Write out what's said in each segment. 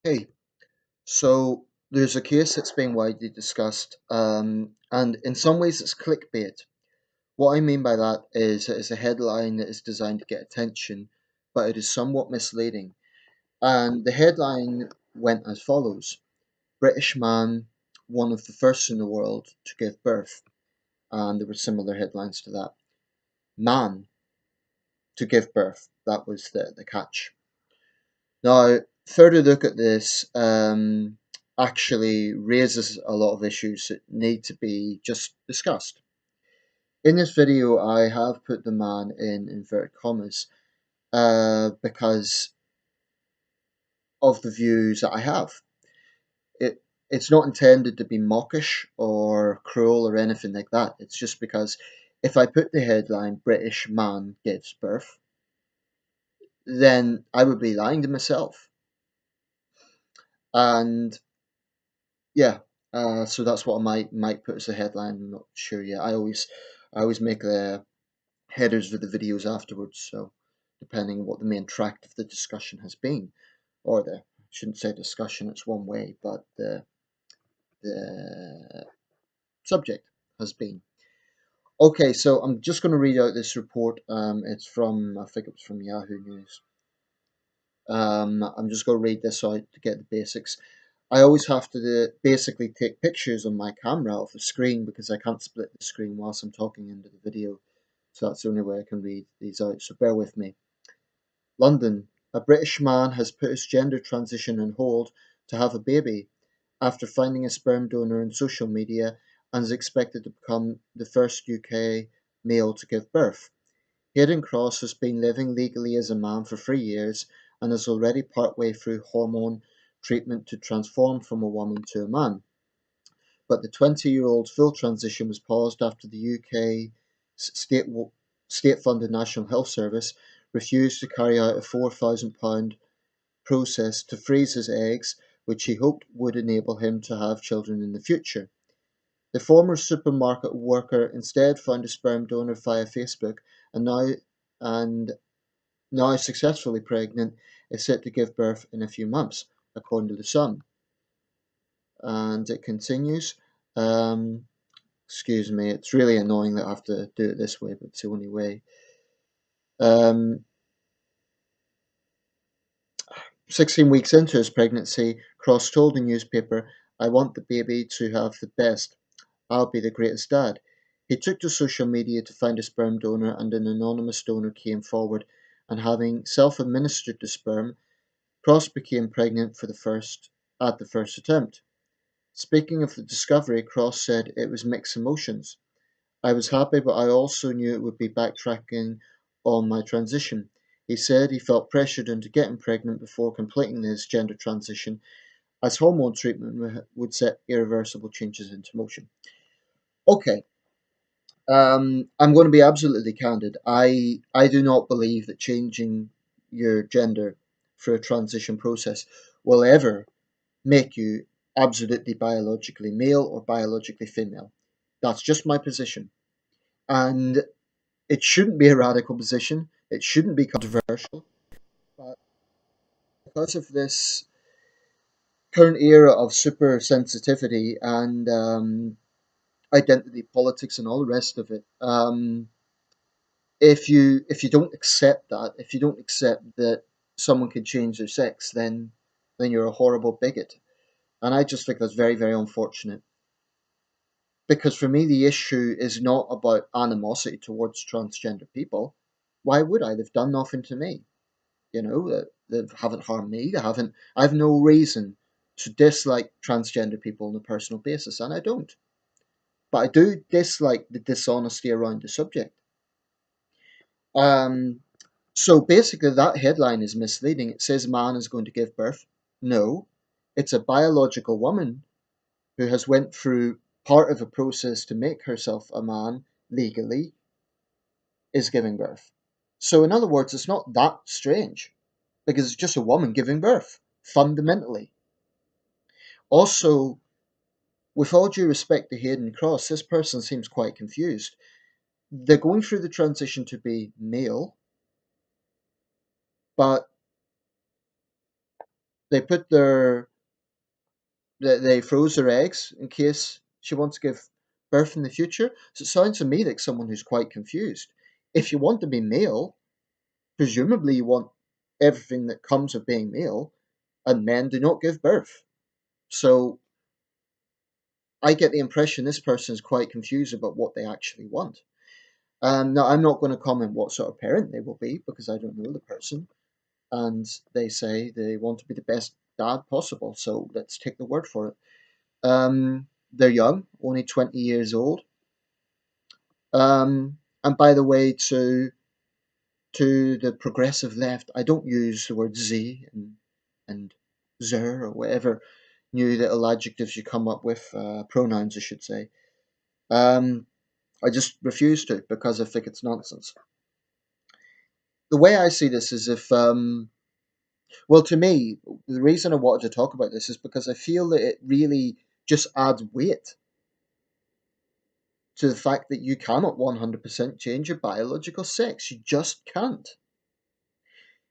Hey, so there's a case that's been widely discussed, and in some ways it's clickbait. What I mean by that is it is a headline that is designed to get attention, but it is somewhat misleading. And the headline went as follows: British man, one of the first in the world to give birth. And there were similar headlines to that. Man to give birth. That was the catch. Now, further look at this actually raises a lot of issues that need to be just discussed. In this video, I have put the man in inverted commas because of the views that I have. It's not intended to be mawkish or cruel or anything like that. It's just because if I put the headline British man gives birth, then I would be lying to myself. And yeah, so that's what I might put as a headline. I'm not sure yet. I always make the headers for the videos afterwards. So depending on what the main tract of the discussion has been, or the shouldn't say discussion, it's one way, but the subject has been. Okay, so I'm just going to read out this report. It's from I think it was from Yahoo News. I'm just going to read this out to get the basics. I always have to basically take pictures on my camera of the screen because I can't split the screen whilst I'm talking into the video. So that's the only way I can read these out. So bear with me. London. A British man has put his gender transition on hold to have a baby after finding a sperm donor on social media and is expected to become the first UK male to give birth. Hayden Cross has been living legally as a man for 3 years and is already partway through hormone treatment to transform from a woman to a man. But the 20-year-old's full transition was paused after the UK state state-funded National Health Service refused to carry out a £4,000 process to freeze his eggs, which he hoped would enable him to have children in the future. The former supermarket worker instead found a sperm donor via Facebook and now successfully pregnant, is set to give birth in a few months, according to The Sun. And it continues. Um, Excuse me, it's really annoying that I have to do it this way, but it's the only way. Um, 16 weeks into his pregnancy, Cross told the newspaper, I want the baby to have the best. I'll be the greatest dad. He took to social media to find a sperm donor, and an anonymous donor came forward, and having self administered the sperm, Cross became pregnant at the first attempt. Speaking of the discovery, Cross said it was mixed emotions. I was happy, but I also knew it would be backtracking on my transition. He said he felt pressured into getting pregnant before completing his gender transition, as hormone treatment would set irreversible changes into motion. Okay, I'm going to be absolutely candid. I do not believe that changing your gender through a transition process will ever make you absolutely biologically male or biologically female. That's just my position. And it shouldn't be a radical position. It shouldn't be controversial. But because of this current era of super sensitivity and identity politics and all the rest of it, if you don't accept that, if you don't accept that someone can change their sex, then you're a horrible bigot. And I just think that's very, very unfortunate. Because for me, the issue is not about animosity towards transgender people. Why would I? They've done nothing to me. They haven't harmed me. I have no reason to dislike transgender people on a personal basis, and I don't. But I do dislike the dishonesty around the subject. Um, so basically, that headline is misleading. It says man is going to give birth. No, it's a biological woman who has went through part of a process to make herself a man legally is giving birth. So in other words, it's not that strange because it's just a woman giving birth fundamentally. Also, with all due respect to Hayden Cross, this person seems quite confused. They're going through the transition to be male, but They they froze their eggs in case she wants to give birth in the future. So it sounds to me like someone who's quite confused. If you want to be male, presumably you want everything that comes with being male, and men do not give birth. So I get the impression this person is quite confused about what they actually want. Now, I'm not going to comment what sort of parent they will be because I don't know the person. And they say they want to be the best dad possible. So let's take the word for it. They're young, only 20 years old. And by the way, to the progressive left, I don't use the word Z and zer or whatever new little adjectives you come up with, pronouns, I should say. Um, I just refuse to because I think it's nonsense. The way I see this is if, well, to me, the reason I wanted to talk about this is because I feel that it really just adds weight to the fact that you cannot 100% change your biological sex. You just can't.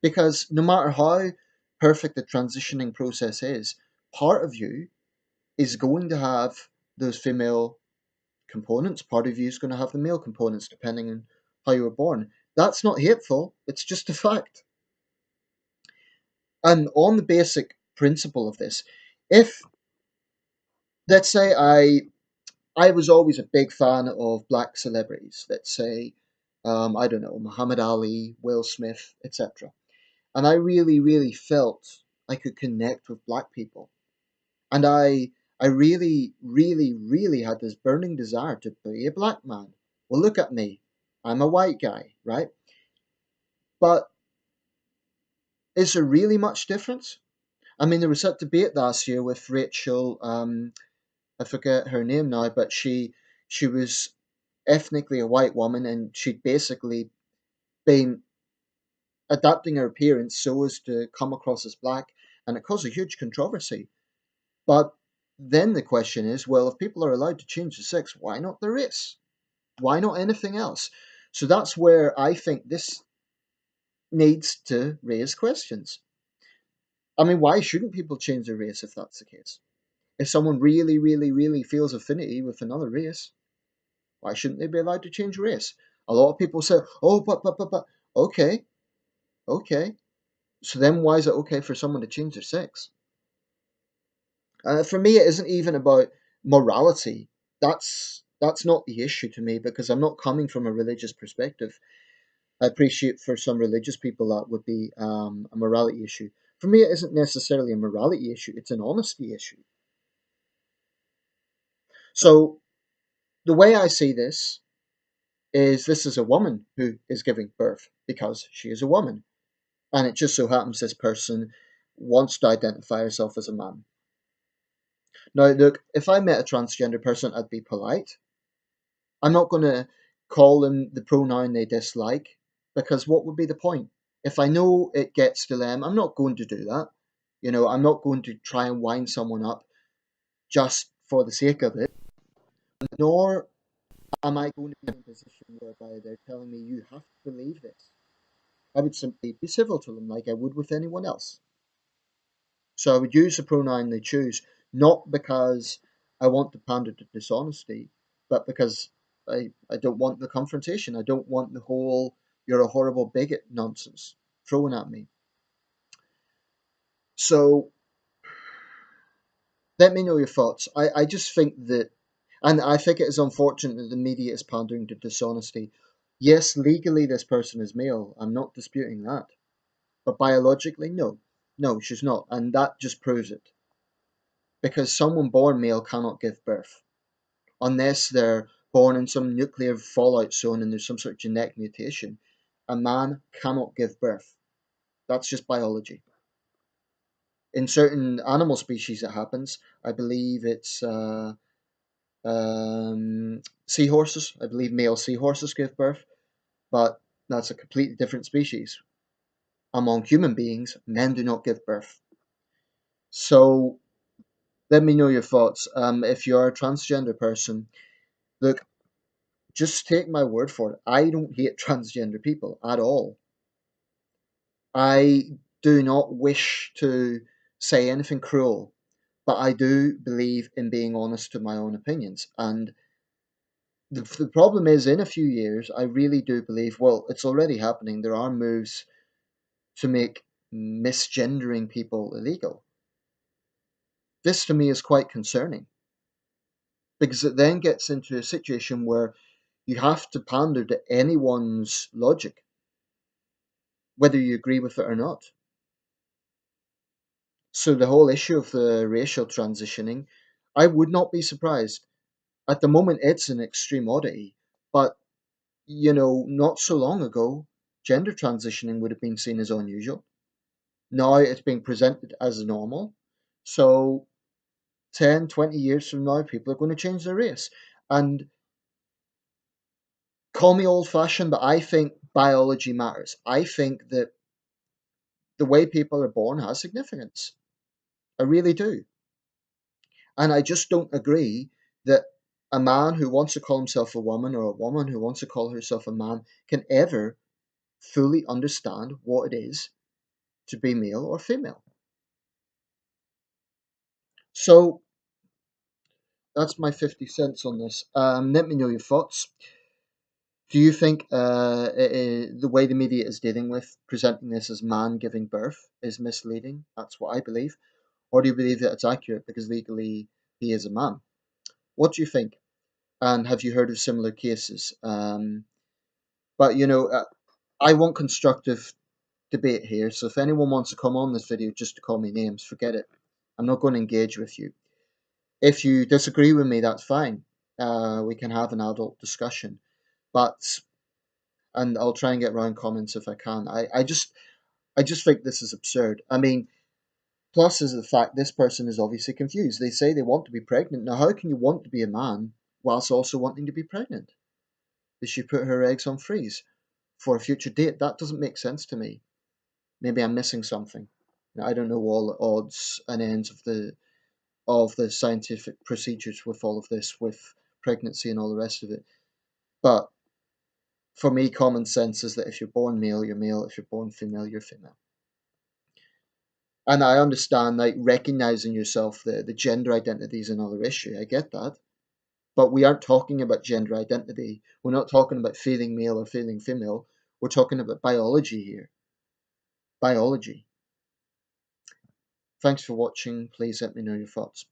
Because no matter how perfect the transitioning process is, part of you is going to have those female components, part of you is going to have the male components, depending on how you were born. That's not hateful, it's just a fact. And on the basic principle of this, if, let's say, I was always a big fan of black celebrities, let's say, I don't know, Muhammad Ali, Will Smith, etc. And I really, really felt I could connect with black people. And I really, really, really had this burning desire to be a black man. Well, look at me. I'm a white guy, right? But is there really much difference? I mean, there was that debate last year with Rachel, I forget her name now, but she was ethnically a white woman and she'd basically been adapting her appearance so as to come across as black, and it caused a huge controversy. But then the question is, well, if people are allowed to change the sex, why not the race? Why not anything else? So that's where I think this needs to raise questions. I mean, why shouldn't people change their race if that's the case? If someone really, really, really feels affinity with another race, why shouldn't they be allowed to change race? A lot of people say, oh, but, okay, okay. So then why is it okay for someone to change their sex? For me, it isn't even about morality. That's not the issue to me because I'm not coming from a religious perspective. I appreciate for some religious people that would be a morality issue. For me, it isn't necessarily a morality issue, it's an honesty issue. So, the way I see this is a woman who is giving birth because she is a woman. And it just so happens this person wants to identify herself as a man. Now, look, if I met a transgender person, I'd be polite. I'm not going to call them the pronoun they dislike because what would be the point? If I know it gets to them, I'm not going to do that. You know, I'm not going to try and wind someone up just for the sake of it, nor am I going to be in a position whereby they're telling me you have to believe this. I would simply be civil to them like I would with anyone else. So I would use the pronoun they choose, not because I want to pander to dishonesty, but because I don't want the confrontation. I don't want the whole you're a horrible bigot nonsense thrown at me. So let me know your thoughts. I just think that, and I think it is unfortunate that the media is pandering to dishonesty. Yes, legally this person is male. I'm not disputing that. But biologically, no. No, she's not. And that just proves it. Because someone born male cannot give birth unless they're born in some nuclear fallout zone and there's some sort of genetic mutation. A man cannot give birth. That's just biology. In certain animal species, it happens. I believe it's seahorses. I believe male seahorses give birth, but that's a completely different species. Among human beings, men do not give birth. So let me know your thoughts. If you're a transgender person, look, just take my word for it. I don't hate transgender people at all. I do not wish to say anything cruel, but I do believe in being honest to my own opinions. And the problem is, in a few years, I really do believe, well, it's already happening. There are moves to make misgendering people illegal. This to me is quite concerning because it then gets into a situation where you have to pander to anyone's logic, whether you agree with it or not. So the whole issue of the racial transitioning, I would not be surprised. At the moment, it's an extreme oddity, but not so long ago, gender transitioning would have been seen as unusual. Now it's being presented as normal. So 10, 20 years from now, people are going to change their race. And call me old fashioned, but I think biology matters. I think that the way people are born has significance. I really do. And I just don't agree that a man who wants to call himself a woman or a woman who wants to call herself a man can ever fully understand what it is to be male or female. So that's my 50 cents on this. Let me know your thoughts. Do you think the way the media is dealing with presenting this as man giving birth is misleading? That's what I believe. Or do you believe that it's accurate because legally he is a man? What do you think? And have you heard of similar cases? But I want constructive debate here. So if anyone wants to come on this video just to call me names, forget it. I'm not going to engage with you. If you disagree with me, that's fine. We can have an adult discussion. But and I'll try and get around comments if I can. I just think this is absurd. I mean, plus is the fact this person is obviously confused. They say they want to be pregnant. Now, how can you want to be a man whilst also wanting to be pregnant? Did she put her eggs on freeze for a future date? That doesn't make sense to me. Maybe I'm missing something. I don't know all the odds and ends of the scientific procedures with all of this, with pregnancy and all the rest of it. But for me, common sense is that if you're born male, you're male. If you're born female, you're female. And I understand, like, recognizing yourself, the gender identity is another issue. I get that. But we aren't talking about gender identity. We're not talking about feeling male or feeling female. We're talking about biology here. Biology. Thanks for watching. Please let me know your thoughts.